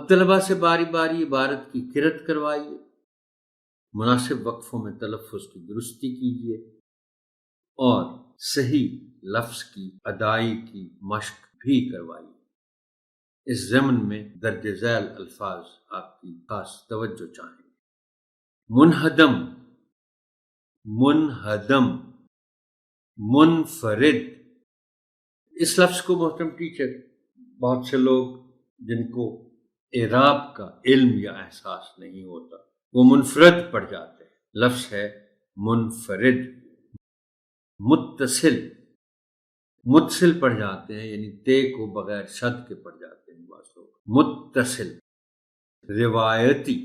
طلبہ سے باری باری عبارت کی قرأت کروائیے، مناسب وقفوں میں تلفظ کی درستی کیجیے اور صحیح لفظ کی ادائی کی مشق بھی کروائیے۔ اس ضمن میں درج ذیل الفاظ آپ کی خاص توجہ چاہیں۔ منہدم، منہدم، منفرد، اس لفظ کو محترم ٹیچر بہت سے لوگ جن کو اعراب کا علم یا احساس نہیں ہوتا وہ منفرد پڑھ جاتے ہیں۔ لفظ ہے منفرد۔ متصل، متصل پڑھ جاتے ہیں، یعنی تے کو بغیر شد کے پڑھ جاتے ہیں بعض لوگ۔ متصل۔ روایتی،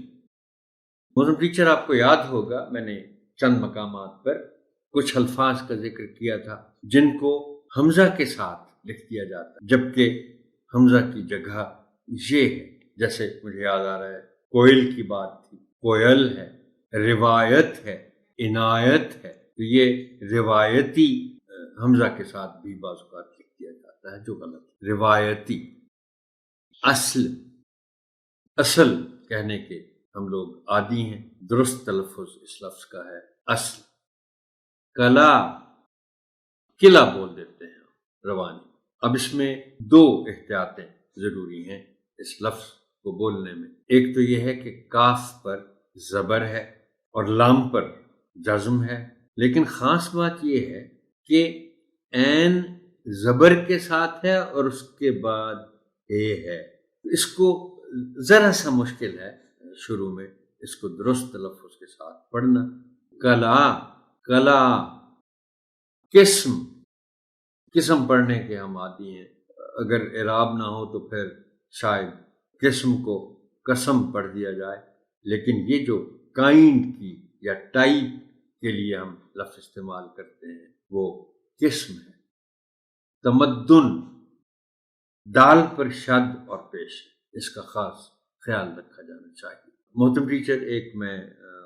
محترم ٹیچر آپ کو یاد ہوگا میں نے چند مقامات پر کچھ الفاظ کا ذکر کیا تھا جن کو حمزہ کے ساتھ لکھ دیا جاتا ہے جبکہ حمزہ کی جگہ یہ ہے، جیسے مجھے یاد آ رہا ہے کوئل کی بات تھی، کوئل ہے، روایت ہے، عنایت ہے، تو یہ روایتی حمزہ کے ساتھ بھی بعض اوقات لکھ دیا جاتا ہے جو غلط ہے۔ روایتی۔ اصل، اصل کہنے کے ہم لوگ عادی ہیں، درست تلفظ اس لفظ کا ہے اصل۔ کلا، قلعہ بول دیتے ہیں روانی۔ اب اس میں دو احتیاطیں ضروری ہیں اس لفظ کو بولنے میں۔ ایک تو یہ ہے کہ کاف پر زبر ہے اور لام پر جزم ہے، لیکن خاص بات یہ ہے کہ عین زبر کے ساتھ ہے اور اس کے بعد اے ہے۔ اس کو ذرا سا مشکل ہے شروع میں اس کو درست تلفظ کے ساتھ پڑھنا۔ کلا، کلا۔ قسم، قسم پڑھنے کے ہم عادی ہیں، اگر اعراب نہ ہو تو پھر شاید قسم کو قسم پڑھ دیا جائے، لیکن یہ جو کائنڈ کی یا ٹائپ کے لیے ہم لفظ استعمال کرتے ہیں وہ قسم ہے۔ تمدن، دال پر شد اور پیش، اس کا خاص خیال رکھا جانا چاہیے۔ محترم ٹیچر ایک میں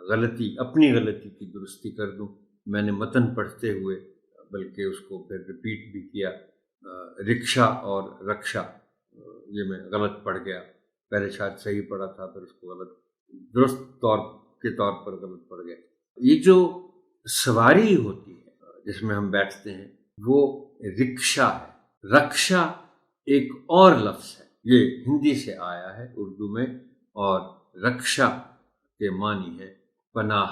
غلطی، اپنی غلطی کی درستی کر دوں، میں نے متن پڑھتے ہوئے بلکہ اس کو پھر ریپیٹ بھی کیا، رکشا اور رکشا، یہ میں غلط پڑھ گیا، پہلے شاید صحیح پڑھا تھا پھر اس کو غلط، درست طور پر غلط پڑھ گیا۔ یہ جو سواری ہوتی ہے جس میں ہم بیٹھتے ہیں وہ رکشا ہے۔ رکشا ایک اور لفظ ہے، یہ ہندی سے آیا ہے اردو میں، اور رکشا کے معنی ہے پناہ۔